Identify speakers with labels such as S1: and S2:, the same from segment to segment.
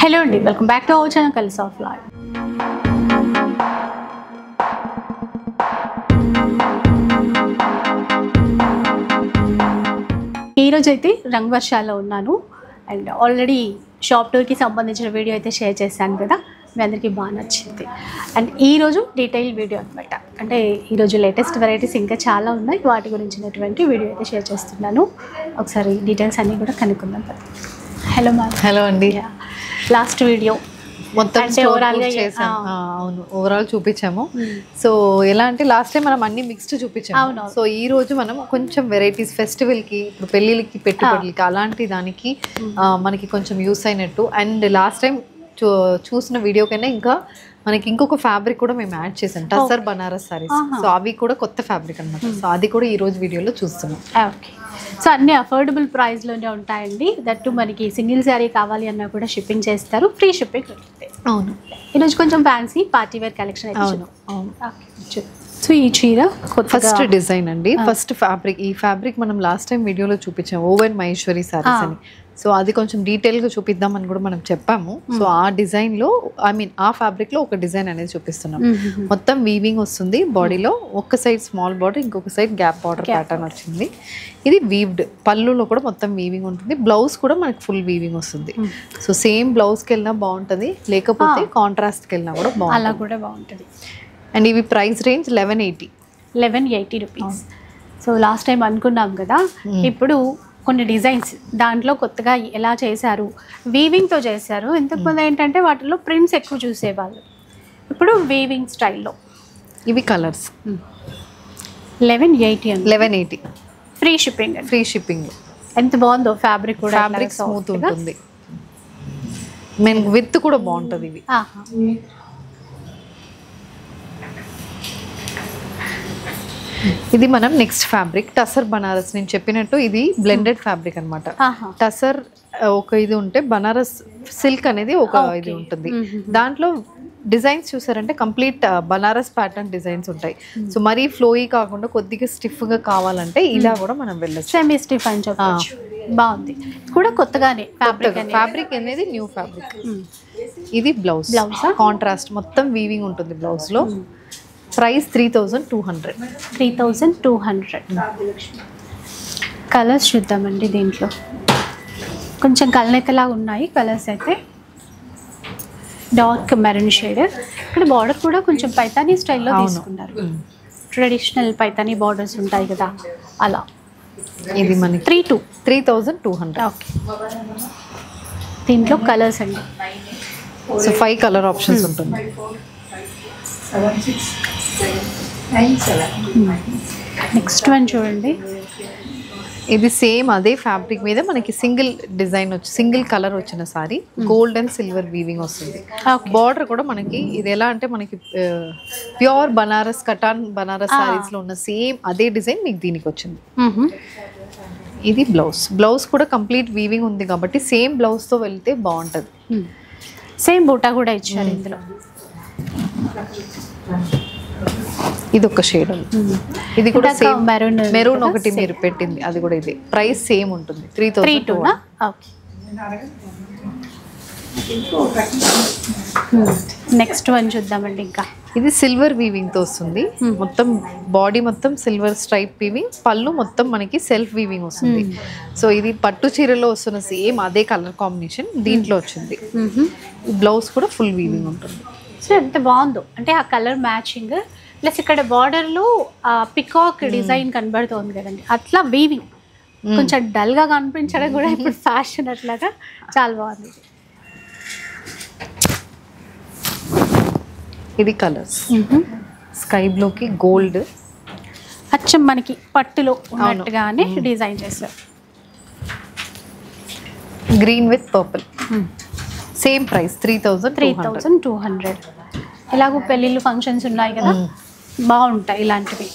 S1: Hello అండి, welcome back to our channel colours of life. ఈరోజు అయితే రంగ్ వర్షాల్లో ఉన్నాను అండ్ ఆల్రెడీ షాప్ టూర్కి సంబంధించిన వీడియో అయితే షేర్ చేశాను కదా, మీ అందరికీ బాగా నచ్చింది. అండ్ ఈరోజు డీటెయిల్ వీడియో అనమాట. అంటే ఈరోజు లేటెస్ట్ వెరైటీస్ ఇంకా చాలా ఉన్నాయి, వాటి గురించినటువంటి వీడియో అయితే షేర్ చేస్తున్నాను. ఒకసారి డీటెయిల్స్ అన్నీ కూడా కనుక్కుందాం. Hello ma'am.
S2: హలో అండి.
S1: లాస్ట్ వీడియో
S2: మొత్తం అవును, ఓవరాల్ చూపించాము. సో ఎలా అంటే లాస్ట్ టైం మనం అన్ని మిక్స్డ్ చూపించాము. సో ఈ రోజు మనం కొంచెం వెరైటీస్ ఫెస్టివల్ కి, ఇప్పుడు పెళ్లిళ్ళకి, పెట్టుబడులకి అలాంటి దానికి మనకి కొంచెం యూస్ అయినట్టు. అండ్ లాస్ట్ టైం చూసిన వీడియో కన్నా ఇంకా మనకి ఇంకొక ఫ్యాబ్రిక్ కూడా మేము యాడ్ చేసాం, టసర్ బనారస్ సారీస్. సో అవి కూడా కొత్త ఫ్యాబ్రిక్ అనమాట. సో అది కూడా ఈ రోజు వీడియోలో చూస్తున్నాం.
S1: ఓకే, సో అన్ని అఫోర్డబుల్ ప్రైస్లోనే ఉంటాయండి. దట్టు మనకి సింగిల్ శారీ కావాలి అన్నా కూడా షిప్పింగ్ చేస్తారు, ఫ్రీ షిప్పింగ్.
S2: అవును,
S1: ఈరోజు కొంచెం ఫ్యాన్సీ పార్టీ వేర్ కలెక్షన్ అయితే.
S2: అవును అవును.
S1: సో ఈ చీర
S2: ఫస్ట్ డిజైన్ అండి, ఫస్ట్ ఫ్యాబ్రిక్. ఈ ఫ్యాబ్రిక్ మనం లాస్ట్ టైం వీడియోలో చూపించాం, ఓవెన్ మహేశ్వరి సారీస్ అని. సో అది కొంచెం డీటెయిల్గా చూపిద్దామని కూడా మనం చెప్పాము. సో ఆ డిజైన్లో, ఐ మీన్ ఆ ఫ్యాబ్రిక్లో ఒక డిజైన్ అనేది చూపిస్తున్నాం. మొత్తం వీవింగ్ వస్తుంది బాడీలో. ఒక సైడ్ స్మాల్ బార్డర్, ఇంకొక సైడ్ గ్యాప్ బార్డర్ ప్యాటర్న్ వచ్చింది. ఇది వీవ్డ్, పళ్ళులో కూడా మొత్తం వీవింగ్ ఉంటుంది. బ్లౌజ్ కూడా మనకి ఫుల్ వీవింగ్ వస్తుంది. సో సేమ్ బ్లౌజ్కి వెళ్ళినా బాగుంటుంది, లేకపోతే కాంట్రాస్ట్కి వెళ్ళినా కూడా బాగుంటుంది.
S1: అలా కూడా బాగుంటుంది.
S2: అండ్ ఇవి price range 1180
S1: rupees. So last time అనుకున్నాం కదా, ఇప్పుడు కొన్ని డిజైన్స్ దాంట్లో కొత్తగా ఎలా చేశారు, వీవింగ్తో చేశారు. ఇంతకుముందు ఏంటంటే వాటిలో ప్రింట్స్ ఎక్కువ చూసేవాళ్ళు, ఇప్పుడు వీవింగ్ స్టైల్లో.
S2: ఇవి colours
S1: 1180 free shipping.
S2: Free shipping.
S1: ఎంత బాగుందో ఫ్యాబ్రిక్ కూడా,
S2: ఫ్యాబ్రిక్ స్మూత్ ఉంటుంది. మెన్ విత్ కూడా బాగుంటుంది ఇవి. ఇది మనం నెక్స్ట్ ఫ్యాబ్రిక్ టసర్ బనారస్. నేను చెప్పినట్టు ఇది బ్లెండెడ్ ఫ్యాబ్రిక్ అనమాట. టసర్ ఒక ఇది ఉంటే బనారస్ సిల్క్ అనేది ఒక ఇది ఉంటుంది. దాంట్లో డిజైన్స్ చూసారంటే కంప్లీట్ బనారస్ ప్యాటర్న్ డిజైన్స్ ఉంటాయి. సో మరీ ఫ్లోయీ కాకుండా కొద్దిగా స్టిఫ్ గా కావాలంటే ఇలా కూడా మనం వెళ్ళొచ్చు.
S1: సెమీ స్టిఫ్ అని చెప్పొచ్చు. బాగుంది కూడా, కొత్తగానే
S2: ఫ్యాబ్రిక్ అనేది న్యూ ఫ్యాబ్రిక్. ఇది బ్లౌజ్ కాంట్రాస్ట్, మొత్తం వీవింగ్ ఉంటుంది బ్లౌజ్ లో. ప్రైస్ 3200.
S1: కలర్స్ చూద్దామండి. దీంట్లో కొంచెం కలనెత్తలాగా ఉన్నాయి కలర్స్ అయితే. Dark maroon shade. ఇక్కడ బార్డర్ కూడా కొంచెం పైతానీ స్టైల్లో తీసుకున్నారు. ట్రెడిషనల్ పైతానీ బార్డర్స్ ఉంటాయి కదా, అలా.
S2: ఇది మనకి 3200.
S1: ఓకే, దీంట్లో కలర్స్ అండి.
S2: సో 5 కలర్ ఆప్షన్స్ ఉంటుంది.
S1: నెక్స్ట్ వన్ చూడండి.
S2: ఇది సేమ్ అదే ఫ్యాబ్రిక్ మీద మనకి సింగిల్ డిజైన్ వచ్చి, సింగిల్ కలర్ వచ్చిన sorry, gold and silver weaving వస్తుంది. బార్డర్ కూడా మనకి ఇది ఎలా అంటే మనకి ప్యూర్ బనారస్, కటాన్ బనారస్ సారీస్ లో ఉన్న సేమ్ అదే డిజైన్ మీకు దీనికి వచ్చింది. ఇది బ్లౌజ్ కూడా కంప్లీట్ వీవింగ్ ఉంది కాబట్టి సేమ్ బ్లౌజ్ తో వెళ్తే బాగుంటది.
S1: సేమ్ బూటా కూడా ఇచ్చారు ఇందులో.
S2: ఇది ఒక షేడ్, ఇది కూడా సేమ్ మెరూన్ ఒకటి మీరు పెట్టింది, అది కూడా ఇది. ప్రైస్ సేమ్ ఉంటుంది 3200.
S1: నెక్స్ట్ వన్ చూద్దామండి. ఇంకా
S2: ఇది సిల్వర్ వీవింగ్ తో వస్తుంది. మొత్తం బాడీ మొత్తం సిల్వర్ స్ట్రైప్ వీవింగ్, పళ్ళు మొత్తం మనకి సెల్ఫ్ వీవింగ్ వస్తుంది. సో ఇది పట్టు చీరలో వస్తున్న సేమ్ అదే కలర్ కాంబినేషన్ దీంట్లో వచ్చింది. బ్లౌజ్ కూడా ఫుల్ వీవింగ్ ఉంటుంది.
S1: సో ఎంత బాగుందో అంటే ఆ కలర్ మ్యాచింగ్, ప్లస్ ఇక్కడ బార్డర్లో పికాక్ డిజైన్ కనబడుతోంది కదండి, అట్లా వీవింగ్. కొంచెం డల్గా కనిపించడం కూడా ఇప్పుడు ఫ్యాషన్, అట్లాగా చాలా బాగుంది.
S2: ఇది కలర్స్ స్కై బ్లూకి గోల్డ్,
S1: అచ్చం మనకి పట్టులో ఉన్నట్టుగానే డిజైన్ చేస్తారు.
S2: Green with purple. Same price 3200.
S1: ఎలాగో పెళ్ళిళ్ళు ఫంక్షన్స్ ఉన్నాయి కదా, బాగుంటాయి ఇలాంటివి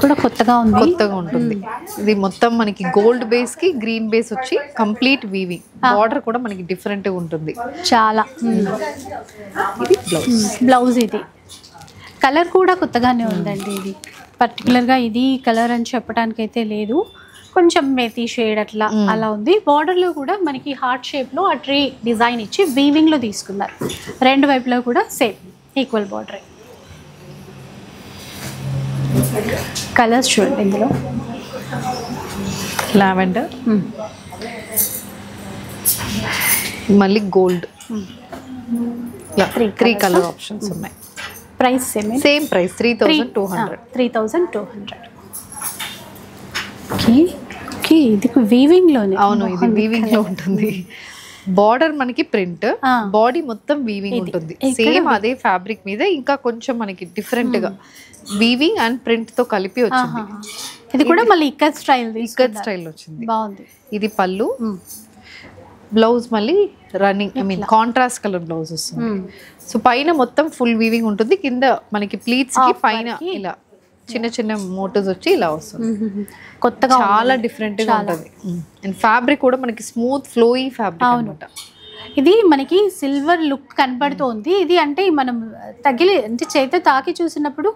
S1: కూడా. కొత్తగా
S2: ఉంటుంది. ఇది మొత్తం మనకి గోల్డ్ బేస్ కి గ్రీన్ బేస్ వచ్చి కంప్లీట్ వీవింగ్. బార్డర్ కూడా మనకి డిఫరెంట్ గా ఉంటుంది
S1: చాలా.
S2: ఇది
S1: బ్లౌజ్. ఇది కలర్ కూడా కొత్తగానే ఉందండి. ఇది పర్టికులర్గా ఇది కలర్ అని చెప్పడానికి అయితే లేదు, కొంచెం మెతి షేడ్ అట్లా అలా ఉంది. బార్డర్లో కూడా మనకి హార్ట్ షేప్లో ఆ ట్రీ డిజైన్ ఇచ్చి వీవింగ్లో తీసుకున్నారు. రెండు వైపులో కూడా సేమ్ ఈక్వల్ బార్డర్. కలర్స్ చూడండి ఇందులో
S2: లావెండర్, మళ్ళీ గోల్డ్, 3 కలర్ ఆప్షన్స్ ఉన్నాయి.
S1: Price
S2: same price 3200.
S1: 3200. ఇది వీవింగ్ లోనే.
S2: అవును, ఇది వీవింగ్ లో ఉంటుంది. బార్డర్ మనకి ప్రింట్, బాడీ మొత్తం వీవింగ్ ఉంటుంది. సేమ్ అదే ఫ్యాబ్రిక్ మీద ఇంకా కొంచెం మనకి డిఫరెంట్ గా వీవింగ్ అండ్ ప్రింట్ తో కలిపి వచ్చింది.
S1: ఇది కూడా మళ్ళీ ఇక్కత్ స్టైల్
S2: వచ్చింది.
S1: బాగుంది.
S2: ఇది పళ్ళు, బ్లౌజ్ మళ్ళీ రన్నింగ్ కాంట్రాస్ట్ కలర్ బ్లౌజ్ వస్తుంది. సో పైన మొత్తం ఫుల్ వీవింగ్ ఉంటుంది, కింద మనకి ప్లీట్స్ కి పైన ఇలా చిన్న చిన్న మోటివ్స్ వచ్చి ఇలా వస్తుంది.
S1: కొత్తగా
S2: చాలా డిఫరెంట్ గా ఉంటుంది. అండ్ ఫ్యాబ్రిక్ కూడా మనకి స్మూత్ ఫ్లోయీ ఫ్యాబ్రిక్ అన్నమాట.
S1: ఇది మనకి సిల్వర్ లుక్ కనబడుతోంది. ఇది అంటే మనం అంటే చేతితో తాకి చూసినప్పుడు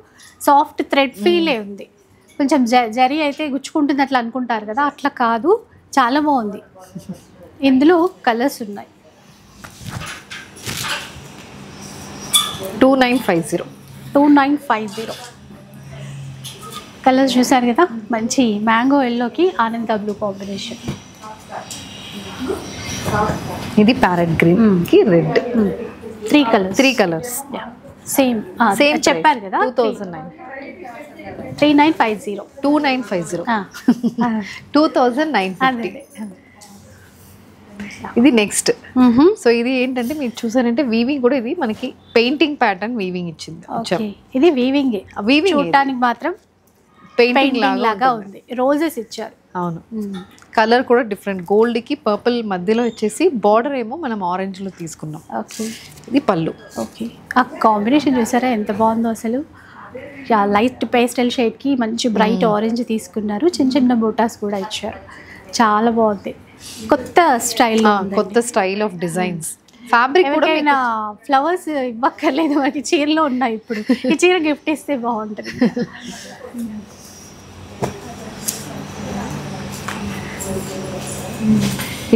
S1: సాఫ్ట్ థ్రెడ్ ఫీలే ఉంది. కొంచెం జరీ అయితే గుచ్చుకుంటుంది అట్లా అనుకుంటారు కదా, అట్లా కాదు, చాలా బాగుంది. ఇందులో కలర్స్ ఉన్నాయి. 2950 కలర్స్ చూసారు కదా. మంచి మ్యాంగో ఎల్లోకి ఆనంద బ్లూ కాంబినేషన్.
S2: ఇది ప్యారెట్ గ్రీన్ కి రెడ్.
S1: 3 కలర్స్ సేమ్ చెప్పారు కదా. 3950.
S2: 2950. ఇది నెక్స్ట్. సో ఇది ఏంటంటే మీరు చూసారంటే వీవింగ్ కూడా ఇది మనకి పెయింటింగ్ ప్యాటర్న్ వీవింగ్ ఇచ్చింది.
S1: ఇది వీవింగ్ చూడటానికి మాత్రం పెయింటింగ్ లాగా ఉంది. రోజెస్ ఇచ్చారు.
S2: అవును, కలర్ కూడా డిఫరెంట్. గోల్డ్ కి పర్పుల్ మధ్యలో వచ్చేసి బార్డర్ ఏమో మనం ఆరెంజ్ లో తీసుకున్నాం. ఇది పళ్ళు.
S1: ఆ కాంబినేషన్ చూసారా ఎంత బాగుందో అసలు. లైట్ పేస్టల్ షేడ్ కి మంచి బ్రైట్ ఆరెంజ్ తీసుకున్నారు. చిన్న చిన్న బూటాస్ కూడా ఇచ్చారు. చాలా బాగుంది. కొత్త స్టైల్ ఆఫ్ డిజైన్స్. ఫ్యాబ్రిక్ కూడా ఫ్లవర్స్ ఇవ్వక్కర్లేదు, మనకి చీరలో ఉన్నాయి. ఇప్పుడు ఈ చీర గిఫ్ట్ ఇస్తే బాగుంటుంది.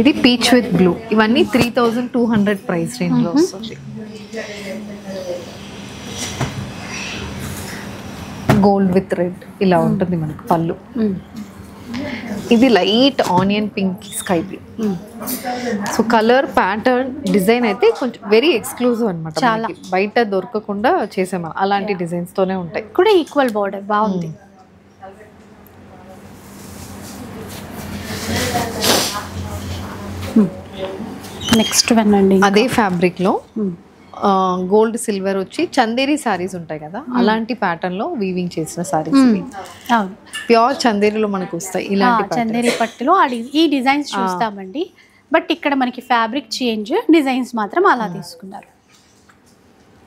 S2: ఇది పీచ్ విత్ బ్లూ. ఇవన్నీ 3200 ప్రైస్ రేంజ్ లో వస్తుంది. గోల్డ్ విత్ రెడ్ ఇలా ఉంటుంది మనకు పళ్ళు. ఇది light onion pink sky blue. So colour pattern design అయితే కొంచెం వెరీ ఎక్స్క్లూజివ్ అనమాట. చాలా బయట దొరకకుండా చేసాము. అలాంటి డిజైన్స్ తోనే ఉంటాయి.
S1: కూడా ఈక్వల్ బార్డర్ బాగుంది. నెక్స్ట్ వన్ అండి.
S2: అదే ఫ్యాబ్రిక్ లో గోల్డ్ సిల్వర్ వచ్చి చందేరి సారీస్ ఉంటాయి కదా, అలాంటి ప్యాటర్న్ లో వీవింగ్ చేసిన సారీస్. ప్యూర్ చందేరిలో మనకు వస్తాయి ఇలాంటి
S1: చందేరి పట్టులో ఈ డిజైన్స్ చూస్తామండి. బట్ ఇక్కడ మనకి ఫ్యాబ్రిక్ చేంజ్, డిజైన్స్ మాత్రం అలా తీసుకున్నారు.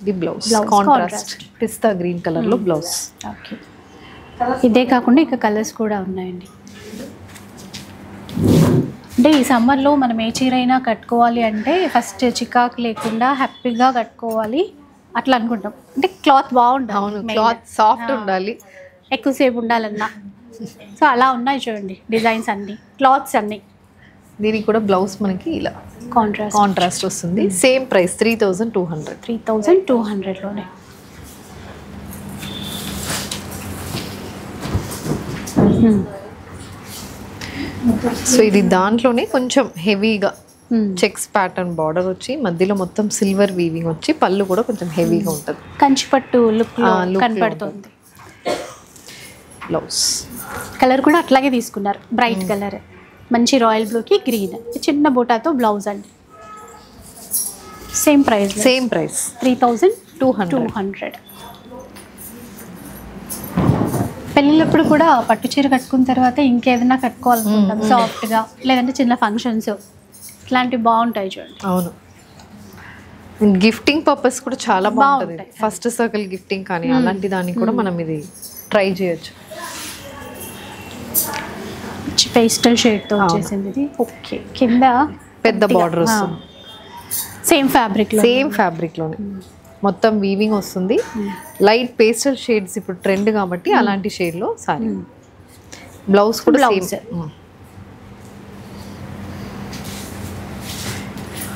S2: ఇది బ్లౌజ్ కాంట్రాస్ట్ పిస్తా గ్రీన్ కలర్ లో బ్లౌజ్.
S1: ఓకే, ఇదే కాకుండా ఇంకా కలర్స్ కూడా ఉన్నాయండి. అంటే ఈ సమ్మర్లో మనం ఏ చీర అయినా కట్టుకోవాలి అంటే ఫస్ట్ చికాకు లేకుండా హ్యాపీగా కట్టుకోవాలి అట్లా అనుకుంటాం. అంటే క్లాత్ బాగుండాలి.
S2: అవును, క్లాత్ సాఫ్ట్ ఉండాలి,
S1: ఎక్కువసేపు ఉండాలన్నా. సో అలా ఉన్నాయి చూడండి డిజైన్స్ అన్ని, క్లాత్స్ అన్ని.
S2: దీనికి కూడా బ్లౌజ్ మనకి ఇలా కాంట్రాస్ట్ వస్తుంది. Same price 3200.
S1: 3200లోనే.
S2: సో ఇది దాంట్లోనే కొంచెం హెవీగా చెక్స్ ప్యాటర్న్ బార్డర్ వచ్చి మధ్యలో మొత్తం సిల్వర్ వీవింగ్ వచ్చి పళ్ళు కూడా కొంచెం హెవీగా ఉంటుంది.
S1: కంచిపట్టు లుక్ కనపడుతుంది.
S2: బ్లౌజ్
S1: కలర్ కూడా అట్లాగే తీసుకున్నారు, బ్రైట్ కలర్, మంచి రాయల్ బ్లూకి గ్రీన్, చిన్న బూటాతో బ్లౌజ్ అండి. Same price 3200. పెళ్ళిళ్ళప్పుడు కూడా పట్టు చీర కట్టుకున్న తర్వాత ఇంకేదైనా కట్టుకోవాలనుకుంటాం సాఫ్ట్గా, లేదంటే చిన్న ఫంక్షన్స్ ఇట్లాంటివి బాగుంటాయి చూడండి.
S2: అవును, గిఫ్టింగ్ పర్పస్ కూడా చాలా బాగుంటుంది. ఫస్ట్ సర్కిల్ గిఫ్టింగ్ కానీ అలాంటి దానికి కూడా మనం ఇది ట్రై చేయొచ్చు.
S1: పేస్టల్ షేడ్తో వచ్చేసింది ఇది. ఓకే, కింద
S2: పెద్ద బార్డర్ వస్తుంది.
S1: సేమ్ ఫ్యాబ్రిక్లోనే
S2: మొత్తం వీవింగ్ వస్తుంది. లైట్ పేస్టల్ షేడ్స్ ఇప్పుడు ట్రెండ్ కాబట్టి అలాంటి షేడ్లో సారీ. బ్లౌజ్ కూడా సేమ్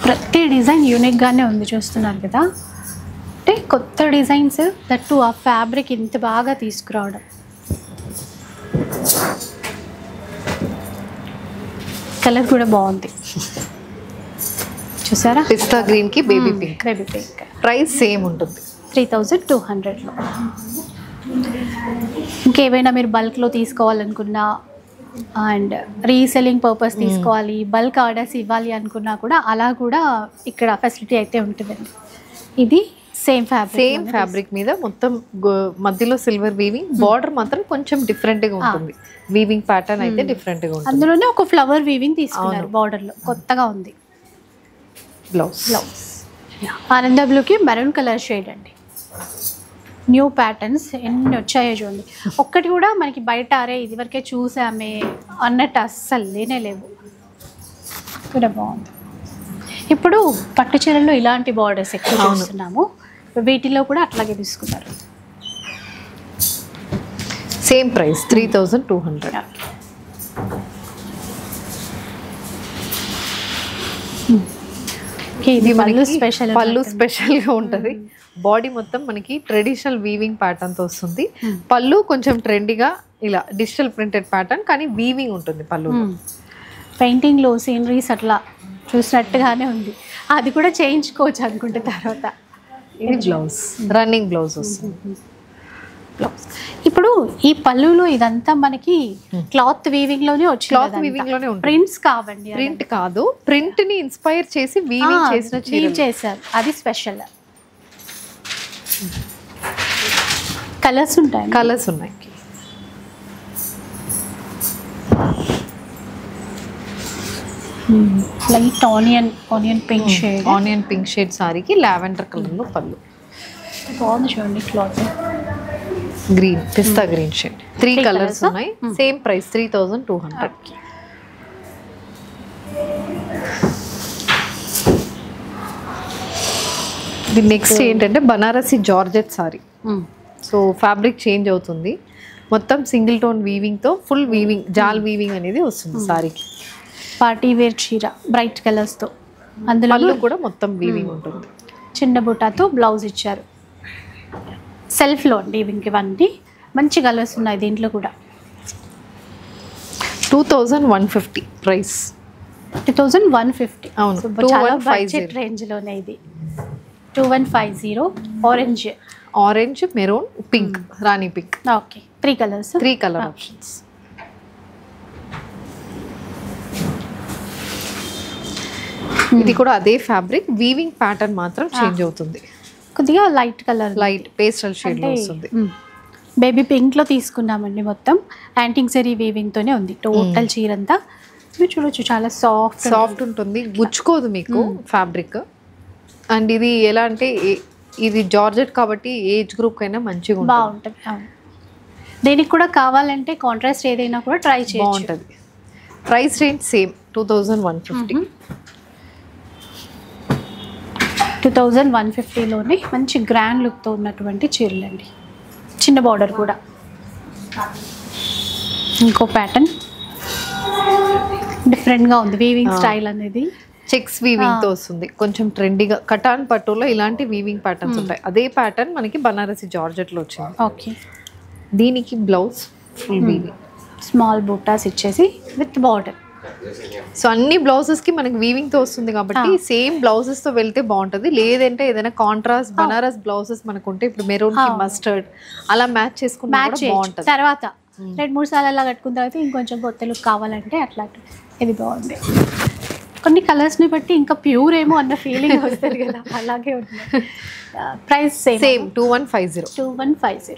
S1: ప్రతి డిజైన్ యూనిక్గానే ఉంది, చూస్తున్నారు కదా. అంటే కొత్త డిజైన్స్ దట్టు ఆ ఫ్యాబ్రిక్ ఇంత బాగా తీసుకురావడం. కలర్ కూడా బాగుంది చూసారా,
S2: పిస్తా గ్రీన్ కి baby pink.
S1: Baby pink.
S2: Price same ఉంటుంది
S1: 3200లో. ఇంకేమైనా మీరు బల్క్లో తీసుకోవాలనుకున్నా అండ్ రీసెల్లింగ్ పర్పస్ తీసుకోవాలి, బల్క్ ఆర్డర్స్ ఇవ్వాలి అనుకున్నా కూడా అలా కూడా ఇక్కడ ఫెసిలిటీ అయితే ఉంటుందండి. ఇది సేమ్
S2: ఫ్యాబ్రిక్ మీద మొత్తం మధ్యలో సిల్వర్ వీవింగ్, బార్డర్ మాత్రం కొంచెం డిఫరెంట్ గా ఉంటుంది. వీవింగ్ ప్యాటర్న్ అయితే డిఫరెంట్ గా ఉంటుంది.
S1: అందులోనే ఒక ఫ్లవర్ వీవింగ్ తీసుకున్నారు బార్డర్ లో, కొత్తగా ఉంది.
S2: బ్లౌజ్
S1: ఆనంద బ్లూకి మెరూన్ కలర్ షేడ్ అండి. న్యూ ప్యాటర్న్స్ ఎన్ని వచ్చాయో చూడండి. ఒక్కటి కూడా మనకి బయట అరే ఇది వరకే చూసామే అన్నట్టు అస్సలు లేనే లేవు. కూడా బాగుంది. ఇప్పుడు పట్టు చీరల్లో ఇలాంటి బార్డర్స్ ఎక్కువ చూస్తున్నాము, వీటిలో కూడా అట్లాగే తీసుకున్నారు.
S2: Same price 3200.
S1: ఇది పళ్ళు
S2: స్పెషల్ గా ఉంటది. బాడీ మొత్తం మనకి ట్రెడిషనల్ వీవింగ్ ప్యాటర్న్ తో వస్తుంది. పళ్ళు కొంచెం ట్రెండీగా ఇలా డిజిటల్ ప్రింటెడ్ ప్యాటర్న్, కానీ వీవింగ్ ఉంటుంది పళ్ళు.
S1: పెయింటింగ్ లో సీనరీస్ అట్లా చూసినట్టుగానే ఉంది. అది కూడా చేయించుకోవచ్చు అనుకుంటే తర్వాత.
S2: ఇది బ్లౌజ్, రన్నింగ్ బ్లౌజ్ వస్తుంది.
S1: బ్లౌజ్ ఇప్పుడు ఈ పళ్ళులో ఇదంతా మనకి క్లాత్ వీవింగ్ లోనే వచ్చింది.
S2: క్లాత్ వీవింగ్ లోనే ఉంటుంది,
S1: ప్రింట్స్ కావండి.
S2: ప్రింట్ కాదు, ప్రింట్ ని ఇన్స్పైర్ చేసి వీవింగ్ చేసిన చీరలు
S1: చేశారు. అది స్పెషల్. కలర్స్ ఉంటాయి,
S2: కలర్స్ ఉన్నాయి.
S1: Light onion pink shade,
S2: onion pink shade సారీకి లావెండర్ కలర్ లో పళ్ళు.
S1: బాగుంది చూడండి. Cloth
S2: green, pista green shade. 3 colors ఉన్నాయి. Same price 3200. ఇది నెక్స్ట్ ఏంటంటే Banarasi georgette sari. So fabric change అవుతుంది, మొత్తం సింగిల్ టోన్ వీవింగ్ తో ఫుల్ వీవింగ్, జాల్ వీవింగ్ అనేది వస్తుంది సారీకి.
S1: పార్టీ వేర్ చీర బ్రైట్ కలర్స్ తో, అందులో
S2: కూడా మొత్తం వీవింగ్ ఉంటుంది.
S1: చిన్న బుటాతో బ్లౌజ్ ఇచ్చారు. సెల్ఫ్ లో వీవింగ్ ఇవన్నీ మంచి కలర్స్ ఉన్నాయి దీంట్లో కూడా.
S2: 2150 ప్రైస్.
S1: 2150.
S2: అవును,
S1: చాలా బడ్జెట్ రేంజ్ లోనే ఇది. 2150. Orange,
S2: maroon, pink, rani pink.
S1: Okay, 3 colors,
S2: 3 color options. ఇది కూడా అదే ఫ్యాబ్రిక్, వీవింగ్ ప్యాటర్న్ మాత్రం చేంజ్ అవుతుంది.
S1: కొద్దిగా light color,
S2: light pastel shade లో వస్తుంది.
S1: బేబీ పింక్ లో తీసుకున్నామండి. మొత్తం యాంటిక్ జరీ వీవింగ్ తోనే ఉంది టోటల్ చీర అంతా. మీరు చూడొచ్చు, చాలా సాఫ్ట్
S2: ఉంటుంది, గుచ్చుకోదు మీకు ఫ్యాబ్రిక్. అండ్ ఇది ఎలా అంటే ఇది జార్జెట్ కాబట్టి ఏజ్ గ్రూప్ కైనా మంచిగా
S1: బాగుంటుంది. దీనికి కూడా కావాలంటే కాంట్రాస్ట్ ఏదైనా కూడా ట్రై చేయొచ్చు,
S2: బాగుంటుంది. Price range same 2150.
S1: 2150లోనే మంచి గ్రాండ్ లుక్తో ఉన్నటువంటి చీరలు అండి. చిన్న బార్డర్ కూడా. ఇంకో ప్యాటర్న్ డిఫరెంట్గా ఉంది, వీవింగ్ స్టైల్ అనేది
S2: చెక్స్ వీవింగ్ తో వస్తుంది. కొంచెం ట్రెండీగా కటాన్ పట్టులో ఇలాంటి వీవింగ్ ప్యాటర్న్స్ ఉంటాయి. అదే ప్యాటర్న్ మనకి బనారసి జార్జెట్ లో వచ్చింది.
S1: ఓకే,
S2: దీనికి blouse full weaving,
S1: small buttas ఇచ్చేసి విత్ బార్డర్.
S2: సో అన్ని బ్లౌజెస్ కి మనకి వీవింగ్ తో వస్తుంది కాబట్టి సేమ్ బ్లౌజెస్ తో వెళ్తే బాగుంటది. లేదంటే ఏదైనా కాంట్రాస్ట్ బనారస్ బ్లౌజెస్ మనకు ఉంటే, ఇప్పుడు మెరూన్ కి మస్టర్డ్ అలా మ్యాచ్ చేసుకుంటే బాగుంటది.
S1: తర్వాత 2-3 సార్లు అలా కట్టుకున్న తర్వాత ఇంకొంచెం కొత్త లుక్ కావాలంటే అట్లా. ఇది బాగుంది. కొన్ని కలర్స్ని బట్టి ఇంకా ప్యూర్ ఏమో అన్న ఫీలింగ్ వస్తుంది కదా, అలాగే ఉంది. Price
S2: same 2150.
S1: 2150.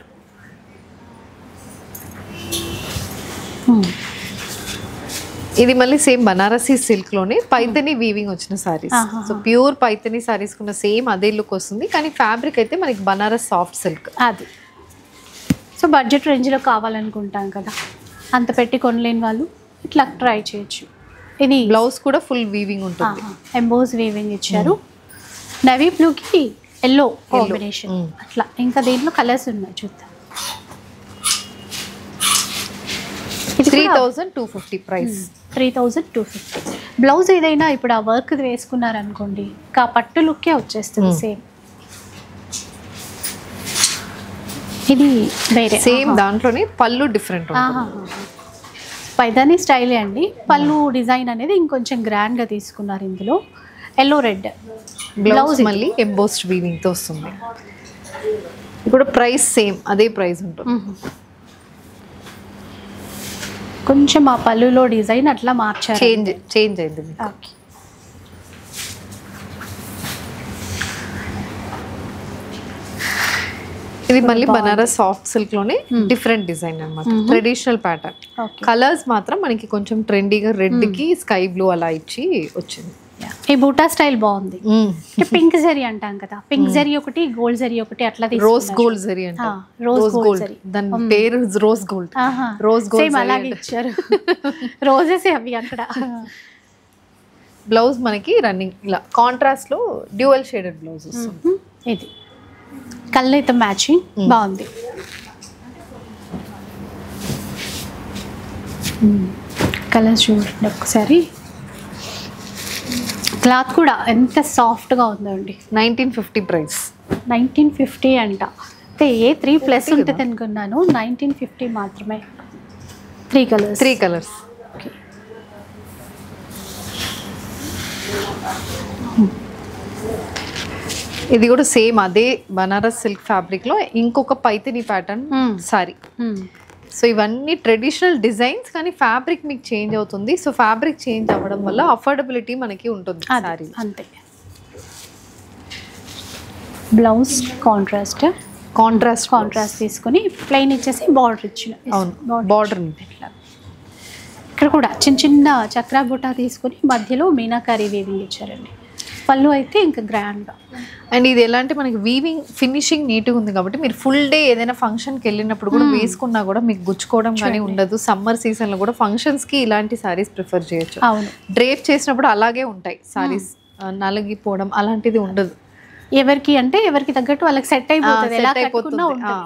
S2: ఇది మళ్ళీ సేమ్ బనారసి సిల్క్ లోనే పైతని వీవింగ్ వచ్చిన సారీస్. సో ప్యూర్ పైతని సారీస్ కున్న సేమ్ అదే లుక్ వస్తుంది, కానీ ఫ్యాబ్రిక్ అయితే మనకి బనారస్ సాఫ్ట్ సిల్క్.
S1: అది సో బడ్జెట్ రేంజ్లో కావాలనుకుంటాం కదా, అంత పెట్టి కొనలేని వాళ్ళు ఇట్లా ట్రై చేయొచ్చు. ఇది
S2: బ్లౌజ్ కూడా ఫుల్ వీవింగ్ ఉంటుంది,
S1: ఎంబోస్ వీవింగ్ ఇచ్చారు. నవీ బ్లూకి ఎల్లో కాంబినేషన్ అట్లా. ఇంకా దీంట్లో కలర్స్ ఉన్నాయి చూద్దాం.
S2: 3250 ప్రైస్.
S1: 3250. బ్లౌజ్ ఏదైనా ఇప్పుడు ఆ వర్క్ వేసుకున్నారనుకోండి ఆ పట్టు లుక్కే వచ్చేస్తుంది సేమ్. ఇది వేరే
S2: సేమ్ దాంట్లోనే పళ్ళు డిఫరెంట్
S1: పైదాని స్టైలే అండి. పళ్ళు డిజైన్ అనేది ఇంకొంచెం గ్రాండ్గా తీసుకున్నారు ఇందులో. ఎల్లో రెడ్
S2: బ్లౌజ్ మళ్ళీ ఎంబోస్డ్ వీవింగ్ తో వస్తుంది. ఇప్పుడు ప్రైస్ సేమ్ అదే ప్రైస్ ఉంటుంది.
S1: కొంచెం ఆ పళ్ళులో డిజైన్ అట్లా మార్చారు,
S2: చేంజ్ అయింది.
S1: ఓకే.
S2: ఇది మళ్ళీ బనారస్ సాఫ్ట్ సిల్క్ లోనే డిఫరెంట్ డిజైన్ అన్నమాట. Traditional pattern. కలర్స్ మాత్రం మనకి కొంచెం ట్రెండీగా రెడ్ కి స్కై బ్లూ అలా ఇచ్చి వచ్చింది.
S1: ఈ బూటా స్టైల్ బాగుంది. పింక్ జరీ అంటాం కదా, పింక్ జరీ ఒకటి, గోల్డ్ జరీ ఒకటి, అట్లా
S2: రోజ్ గోల్డ్ జరీ అంటే
S1: రోజ్ గోల్డ్
S2: దాని పేరు రోజ్ గోల్డ్. రోజ్ గోల్డ్
S1: అలాగే ఇచ్చారు. రోజెస్ అవి అక్కడ.
S2: బ్లౌజ్ మనకి రన్నింగ్ ఇలా కాంట్రాస్ట్ లో డ్యూయల్ షేడెడ్ బ్లౌజ్ వస్తుంది.
S1: ఇది కలర్ అయితే మ్యాచింగ్ బాగుంది. కలర్ చూడండి ఒకసారి. క్లాత్ కూడా ఎంత సాఫ్ట్గా ఉందండి.
S2: 1950 ప్రైస్.
S1: 1950 అంట. అయితే ఏ 3+ ఉంటుంది అనుకున్నాను, 1950 మాత్రమే. 3 కలర్స్. ఓకే.
S2: ఇది కూడా సేమ్ అదే బనారస్ సిల్క్ ఫ్యాబ్రిక్ లో ఇంకొక పైతిని ప్యాటర్న్ సారీ. సో ఇవన్నీ ట్రెడిషనల్ డిజైన్స్ కానీ ఫ్యాబ్రిక్ మీకు చేంజ్ అవుతుంది. సో ఫ్యాబ్రిక్ చేంజ్ అవ్వడం వల్ల అఫోర్డబిలిటీ మనకి ఉంటుంది సారీ.
S1: అంతే. బ్లౌజ్ కాంట్రాస్ట్ తీసుకొని ప్లెయిన్ ఇచ్చేసి బార్డర్ ఇచ్చిన.
S2: బార్డర్
S1: ఇక్కడ కూడా చిన్న చిన్న చక్రా బుట్ట తీసుకొని మధ్యలో మీనాకారి వీవింగ్ ఇచ్చారండి. పళ్ళు అయితే ఇంకా గ్రాండ్గా.
S2: అండ్ ఇది ఎలా అంటే మనకి వీవింగ్ ఫినిషింగ్ నీట్గా ఉంది కాబట్టి మీరు ఫుల్ డే ఏదైనా ఫంక్షన్కి వెళ్ళినప్పుడు కూడా వేసుకున్నా కూడా మీకు గుచ్చుకోవడం కానీ ఉండదు. సమ్మర్ సీజన్లో కూడా ఫంక్షన్స్కి ఇలాంటి సారీస్ ప్రిఫర్ చేయొచ్చు.
S1: అవును.
S2: డ్రేప్ చేసినప్పుడు అలాగే ఉంటాయి సారీస్, నలిగిపోవడం అలాంటిది ఉండదు.
S1: ఎవరికి అంటే ఎవరికి తగ్గట్టు వాళ్ళకి సెట్ అయిపోతుంది.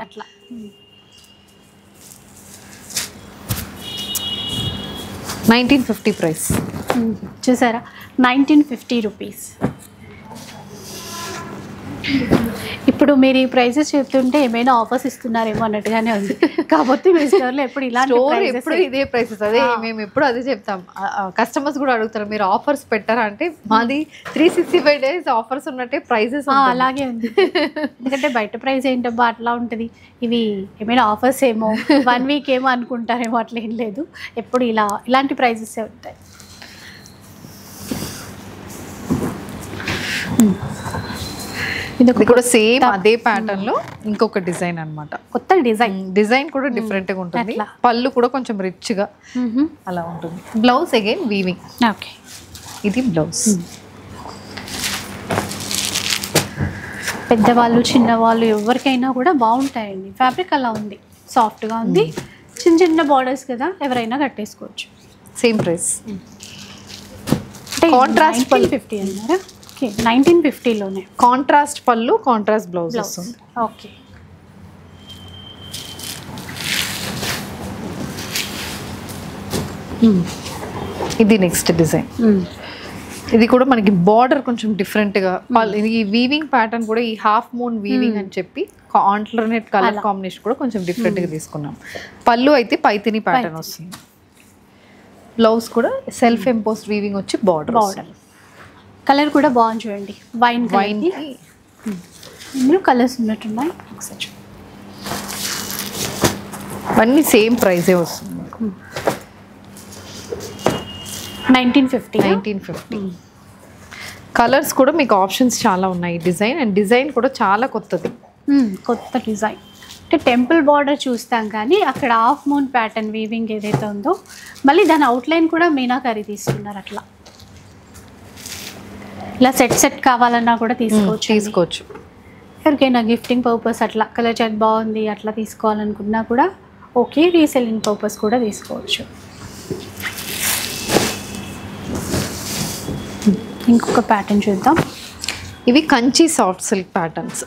S1: అట్లా
S2: 1950 ప్రైస్.
S1: చూసారా, 1950 రూపీస్. ఇప్పుడు మీరు ఈ ప్రైసెస్ చెప్తుంటే ఏమైనా ఆఫర్స్ ఇస్తున్నారేమో అన్నట్టుగానే ఉంది. కాకపోతే మీ స్టోర్లో ఎప్పుడు
S2: ఎప్పుడు ఇదే ప్రైసెస్. అదే మేము ఎప్పుడు అదే చెప్తాం. కస్టమర్స్ కూడా అడుగుతారు మీరు ఆఫర్స్ పెట్టారా అంటే మాది 365 days ఆఫర్స్ ఉన్నట్టే ప్రైసెస్
S1: అలాగే ఉంది. ఎందుకంటే బయట ప్రైస్ ఏంటబ్బా అట్లా ఉంటుంది, ఇవి ఏమైనా ఆఫర్స్ ఏమో 1 వీక్ ఏమో అనుకుంటారేమో, అట్లా ఏం లేదు. ఎప్పుడు ఇలాంటి ప్రైజెస్ ఉంటాయి.
S2: ఇది కూడా సేమ్ అదే ప్యాటర్న్ లో ఇంకొక డిజైన్ అన్నమాట.
S1: కొత్త
S2: డిజైన్ కూడా డిఫరెంట్ గా ఉంటుంది. పళ్ళు కూడా కొంచెం రిచ్ గా అలా ఉంటుంది. Blouse again weaving.
S1: ఓకే.
S2: ఇది బ్లౌజ్.
S1: పెద్దవాళ్ళు చిన్నవాళ్ళు ఎవరికైనా కూడా బాగుంటాయండి. ఫ్యాబ్రిక్ అలా ఉంది, సాఫ్ట్గా ఉంది. చిన్న చిన్న బార్డర్స్ కదా, ఎవరైనా కట్టేసుకోవచ్చు.
S2: Same price.
S1: కాంట్రాస్ట్ 50 అన్నారా? 1950లోనే
S2: కాంట్రాస్ట్ పళ్ళు, కాంట్రాస్ట్ బ్లౌజ్ వస్తుంది.
S1: ఓకే.
S2: ఇది నెక్స్ట్ డిజైన్. ఇది కూడా మనకి బార్డర్ కొంచెం డిఫరెంట్గా. ఈ వీవింగ్ ప్యాటర్న్ కూడా ఈ హాఫ్ మూన్ వీవింగ్ అని చెప్పి ఆల్టర్నేట్ కలర్ కాంబినేషన్ కూడా కొంచెం డిఫరెంట్గా తీసుకున్నాం. పళ్ళు అయితే పైతిని ప్యాటర్న్ వస్తుంది. బ్లౌజ్ కూడా సెల్ఫ్ ఎంపోస్డ్ వీవింగ్ వచ్చి బార్డర్.
S1: కలర్ కూడా బాగుంది చూడండి, వైన్ ఇందులో కలర్స్ ఉన్నట్టున్నాయి. ఒకసారి
S2: అన్నీ సేమ్ ప్రైజే వస్తుంది.
S1: 1950.
S2: కలర్స్ కూడా మీకు ఆప్షన్స్ చాలా ఉన్నాయి. డిజైన్ కూడా చాలా కొత్తది.
S1: కొత్త డిజైన్ అంటే టెంపుల్ బార్డర్ చూస్తాం కానీ అక్కడ హాఫ్ మూన్ ప్యాటర్న్ వీవింగ్ ఏదైతే ఉందో మళ్ళీ దాని అవుట్లైన్ కూడా మీనాకారి తీసుకున్నారు. అట్లా ఇలా సెట్ కావాలన్నా కూడా తీసుకోవచ్చు. ఎవరికైనా గిఫ్టింగ్ పర్పస్ అట్లా కలర్ చాట్ బాగుంది అట్లా తీసుకోవాలనుకున్నా కూడా ఓకే. రీసెల్లింగ్ పర్పస్ కూడా తీసుకోవచ్చు. ఇంకొక ప్యాటర్న్ చూద్దాం.
S2: ఇవి Kanchi soft silk patterns.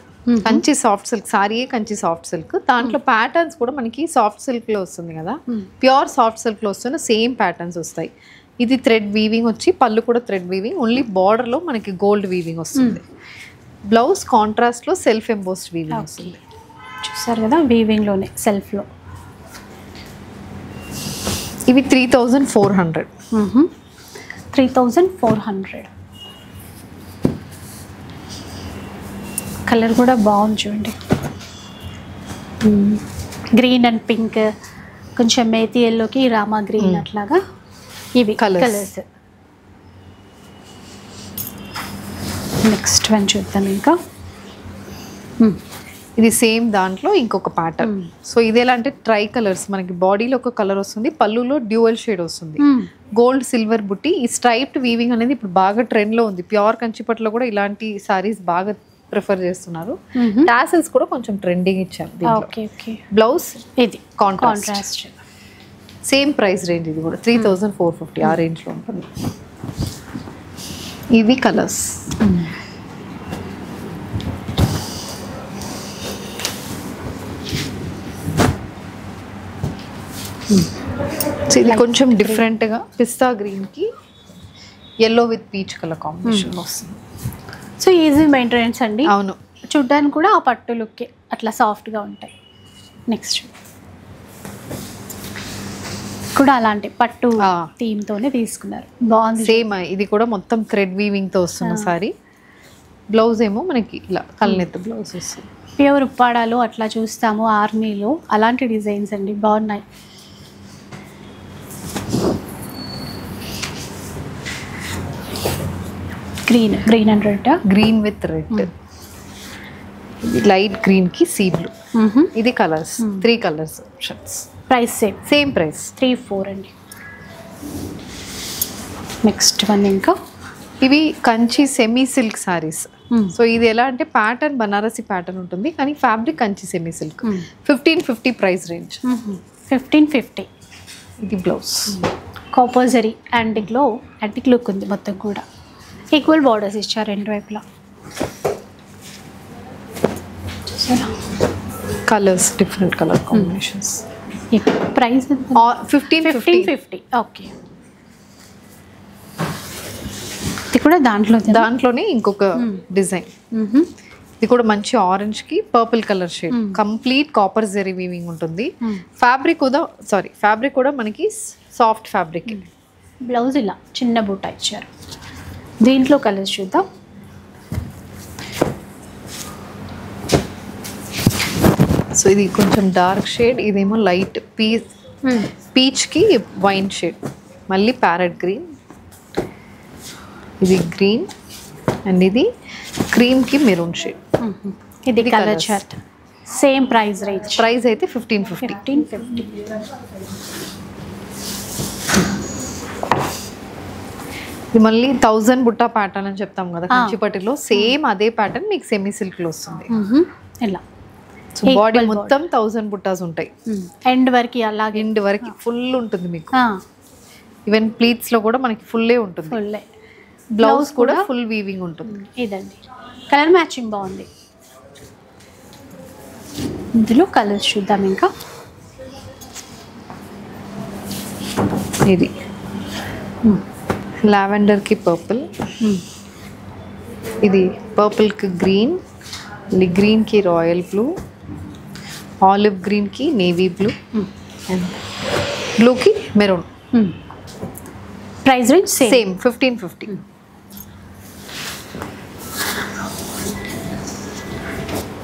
S2: Kanchi soft silk సారీయే కంచి సాఫ్ట్ సిల్క్. దాంట్లో ప్యాటర్న్స్ కూడా మనకి సాఫ్ట్ సిల్క్లో వస్తుంది కదా, ప్యూర్ సాఫ్ట్ సిల్క్లో వస్తున్న సేమ్ ప్యాటర్న్స్ వస్తాయి. ఇది థ్రెడ్ వీవింగ్ వచ్చి పళ్ళు కూడా థ్రెడ్ వీవింగ్, ఓన్లీ బార్డర్లో మనకి గోల్డ్ వీవింగ్ వస్తుంది. బ్లౌజ్ కాంట్రాస్ట్లో సెల్ఫ్ ఎంబోస్డ్ వీవింగ్ వస్తుంది.
S1: చూసారు కదా వీవింగ్లోనే సెల్ఫ్లో.
S2: ఇవి 3400.
S1: 3400. కలర్ కూడా బాగుంది చూడండి, గ్రీన్ అండ్ పింక్, కొంచెం మేతి ఎల్లోకి రామా గ్రీన్ అట్లాగా ఇవి కలర్స్. నెక్స్ట్ వన్ చూద్దాం. ఇంకా
S2: ఇది సేమ్ దాంట్లో ఇంకొక ప్యాటర్న్. సో ఇది ఎలా అంటే ట్రై కలర్స్, మనకి బాడీలో ఒక కలర్ వస్తుంది, పళ్ళులో డ్యూయల్ షేడ్ వస్తుంది, గోల్డ్ సిల్వర్ బుట్టి. ఈ స్ట్రైప్డ్ వీవింగ్ అనేది ఇప్పుడు బాగా ట్రెండ్లో ఉంది. ప్యూర్ కంచిపట్లో కూడా ఇలాంటి సారీస్ బాగా ప్రిఫర్ చేస్తున్నారు. టాసల్స్ కూడా కొంచెం ట్రెండింగ్ ఇచ్చారు. బ్లౌజ్ ఇది కాంట్రాస్ట్, సేమ్ ప్రైస్ రేంజ్. ఇది కూడా 3450 ఆ రేంజ్లో ఉంటుంది. ఇవి కలర్స్. సో ఇది కొంచెం డిఫరెంట్గా పిస్తా గ్రీన్కి yellow with peach colour combination వస్తుంది.
S1: సో ఈజీ మెయింటెనెన్స్ అండి.
S2: అవును,
S1: చూడ్డానికి కూడా ఆ పట్టు లుక్కే అట్లా సాఫ్ట్గా ఉంటాయి. నెక్స్ట్ కూడా అలాంటి పట్టు థీమ్తోనే తీసుకున్నారు, బాగుంది.
S2: సేమ్ ఇది కూడా మొత్తం థ్రెడ్ వీవింగ్తో వస్తున్న సారీ. బ్లౌజ్ ఏమో మనకి ఇలా కళ్ళనెత్త బ్లౌజ్ వస్తుంది.
S1: ప్యూర్ ఉప్పాడాలు అట్లా చూస్తాము ఆర్మీలో, అలాంటి డిజైన్స్ అండి, బాగున్నాయి. Green and red,
S2: green with red. ఇది లైట్ గ్రీన్ కి సీ బ్లూ. ఇది colours 3 colours options.
S1: Price
S2: same price
S1: 34 అండి. నెక్స్ట్ వన్ ఇంకా
S2: ఇవి Kanchi semi silk saris. So ఇది ఎలా అంటే ప్యాటర్న్ బనారసి ప్యాటర్న్ ఉంటుంది, కానీ fabric Kanchi semi silk. 1550 price range.
S1: 1550.
S2: ఇది బ్లౌజ్
S1: కాపర్జరీ యాంటిక్ లుక్ ఉంది మొత్తం కూడా. ఈక్వల్ బార్డర్స్ ఇచ్చారు రెండు వైపులా.
S2: Colours different colour combinations.
S1: Price
S2: 1550.
S1: Okay. ఇది కూడా
S2: దాంట్లోనే ఇంకొక డిజైన్. ఇది కూడా మంచి ఆరెంజ్ కి purple colour shade, complete copper zari weaving ఉంటుంది. ఫ్యాబ్రిక్ కూడా మనకి సాఫ్ట్ ఫ్యాబ్రిక్.
S1: బ్లౌజ్ ఇలా చిన్న బూటా ఇచ్చారు. దీంట్లో కలర్స్ చూద్దాం.
S2: సో ఇది కొంచెం డార్క్ షేడ్, ఇదేమో లైట్ పీచ్కి వైన్ షేడ్, మళ్ళీ ప్యారెట్ గ్రీన్, ఇది గ్రీన్, అండ్ ఇది క్రీమ్కి మెరూన్ షేడ్.
S1: ఇది colour chart. Same price range.
S2: Price అయితే 1550. ఇది మళ్ళీ 1000 బుట్టా ప్యాటర్న్ అని చెప్తాం కదా కంచిపట్టిలో, సేమ్ అదే ప్యాటర్న్ మీకు సెమీ సిల్క్ లో వస్తుంది.
S1: ఇలా
S2: బాడీ మొత్తం 1000 బుట్టాస్ ఉంటాయి.
S1: ఎండ్ వరకు అలాగే
S2: ఎండ్ వరకు ఫుల్ ఉంటుంది మీకు. ఈవెన్ ప్లీట్స్ లో కూడా మనకి ఫుల్లే ఉంటుంది. బ్లౌజ్ కూడా ఫుల్ వీవింగ్ ఉంటుంది.
S1: ఇదండి కలర్ మ్యాచింగ్ బాగుంది. ఇందులో కలర్స్ చూద్దాం. ఇంకా
S2: ఇది లావెండర్ కి పర్పుల్, ఇది పర్పుల్ కి గ్రీన్, గ్రీన్ కి రాయల్ బ్లూ, ఆలివ్ గ్రీన్ కి నేవీ బ్లూ, అండ్ బ్లూ కి మెరూన్.
S1: Price range
S2: same 1550.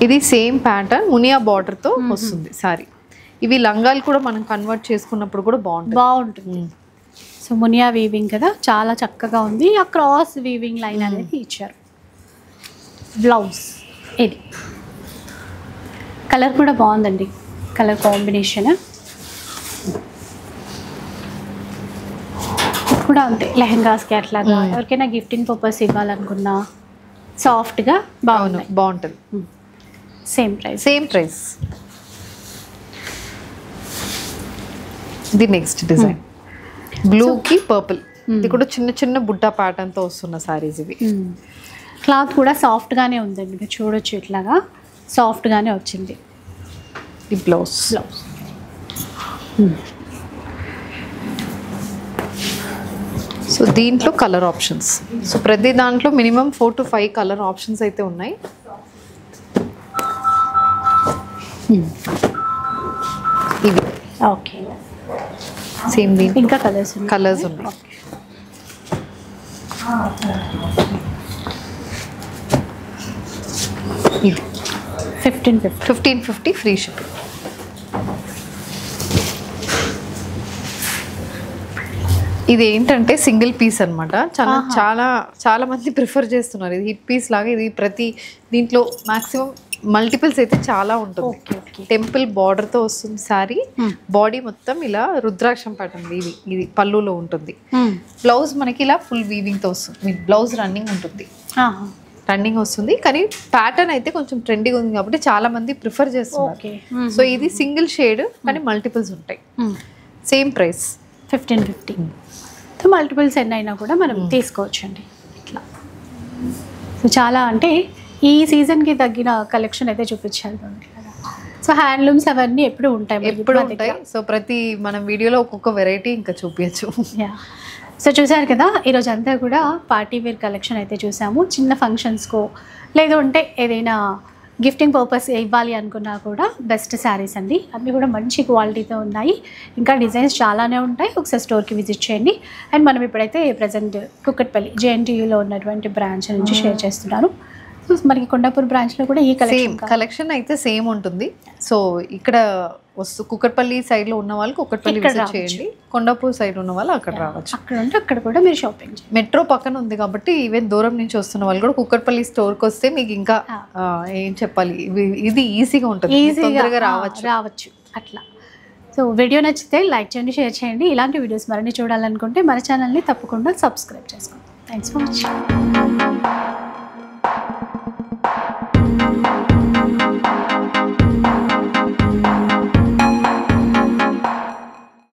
S2: ఇది సేమ్ ప్యాటర్న్ మునియా బార్డర్ తో వస్తుంది సారీ. ఇవి లంగాలు కూడా మనం కన్వర్ట్ చేసుకున్నప్పుడు కూడా బాగుంటుంది.
S1: సో మునియా వీవింగ్ కదా, చాలా చక్కగా ఉంది. ఆ క్రాస్ వీవింగ్ లైన్ అనేది ఇచ్చారు. బ్లౌజ్ ఇది కలర్ కూడా బాగుందండి, కలర్ కాంబినేషన్ కూడా అంతే. లెహంగాస్కి అట్లాగా ఎవరికైనా గిఫ్టింగ్ పర్పస్ ఇవ్వాలనుకున్నా సాఫ్ట్గా
S2: బాగుంటుంది.
S1: Same price.
S2: ఇది నెక్స్ట్ డిజైన్ బ్లూ కి పర్పుల్. ఇది కూడా చిన్న చిన్న బుట్టా ప్యాటర్న్ తో వస్తున్న సారీస్ ఇవి.
S1: క్లాత్ కూడా సాఫ్ట్ గానే ఉందండి, మీరు చూడొచ్చు. ఇట్లాగా సాఫ్ట్గానే వచ్చింది
S2: ఈ బ్లౌజ్. సో దీంట్లో కలర్ ఆప్షన్స్, సో ప్రతి దాంట్లో మినిమం 4 to 5 కలర్ ఆప్షన్స్ అయితే ఉన్నాయి. ఇవి
S1: ఓకే,
S2: సేమ్ దీంట్లో
S1: ఇంకా కలర్స్
S2: ఉన్నాయి. ఇది 1550 ఫ్రీ షిప్పింగ్. ఇది ఏంటంటే సింగిల్ పీస్ అనమాట. చాలా మంది ప్రిఫర్ చేస్తున్నారు. ఇది హిట్ పీస్ లాగా. ఇది ప్రతి దీంట్లో మాక్సిమం మల్టిపుల్స్ అయితే చాలా ఉంటుంది. టెంపుల్ బార్డర్తో వస్తుంది శారీ. బాడీ మొత్తం ఇలా రుద్రాక్షం ప్యాటర్న్. ఇది పళ్ళులో ఉంటుంది. బ్లౌజ్ మనకి ఇలా ఫుల్ వీవింగ్తో వస్తుంది. బ్లౌజ్ రన్నింగ్ ఉంటుంది, కానీ ప్యాటర్న్ అయితే కొంచెం ట్రెండింగ్ ఉంది కాబట్టి చాలా మంది ప్రిఫర్ చేస్తున్నారు. సో ఇది సింగిల్ షేడ్ కానీ మల్టిపుల్స్ ఉంటాయి. Same price
S1: 1550. మల్టిపుల్స్ ఎన్ని అయినా కూడా మనం తీసుకోవచ్చండి ఇట్లా. సో చాలా అంటే ఈ సీజన్కి తగ్గిన కలెక్షన్ అయితే చూపించాలి. సో హ్యాండ్లూమ్స్ అవన్నీ ఎప్పుడు ఉంటాయి.
S2: సో ప్రతి మనం వీడియోలో ఒక్కొక్క వెరైటీ ఇంకా చూపించచ్చు.
S1: సో చూసారు కదా, ఈరోజు అంతా కూడా పార్టీ వేర్ కలెక్షన్ అయితే చూసాము. చిన్న ఫంక్షన్స్కో లేదు అంటే ఏదైనా గిఫ్టింగ్ పర్పస్ ఇవ్వాలి అనుకున్నా కూడా బెస్ట్ శారీస్ అండి. అన్నీ కూడా మంచి క్వాలిటీతో ఉన్నాయి. ఇంకా డిజైన్స్ చాలానే ఉంటాయి. ఒకసారి స్టోర్కి విజిట్ చేయండి. అండ్ మనం ఇప్పుడైతే ప్రజెంట్ కుక్కట్పల్లి JNTUలో ఉన్నటువంటి బ్రాంచ్ నుంచి షేర్ చేస్తున్నాను. సో మనకి కొండాపూర్ బ్రాంచ్లో కూడా ఈ
S2: కలెక్షన్ అయితే సేమ్ ఉంటుంది. సో ఇక్కడ కుక్కట్పల్లి సైడ్లో ఉన్న వాళ్ళు కుక్కట్పల్లి విజిట్ చేయండి. కొండాపూర్ సైడ్ ఉన్న వాళ్ళు అక్కడ రావచ్చు.
S1: అక్కడ ఉంటే అక్కడ కూడా మీరు షాపింగ్ చేయండి.
S2: మెట్రో పక్కన ఉంది కాబట్టి ఈవెన్ దూరం నుంచి వస్తున్న వాళ్ళు కూడా కుక్కట్పల్లి స్టోర్కి వస్తే మీకు ఇంకా ఏం చెప్పాలి, ఇది ఈజీగా ఉంటుంది, తొందరగా
S1: రావచ్చు అట్లా. సో వీడియో నచ్చితే లైక్ చేయండి, షేర్ చేయండి. ఇలాంటి వీడియోస్ మరిన్ని చూడాలనుకుంటే మన ఛానల్ని తప్పకుండా సబ్స్క్రైబ్ చేసుకోండి. Thanks for watching.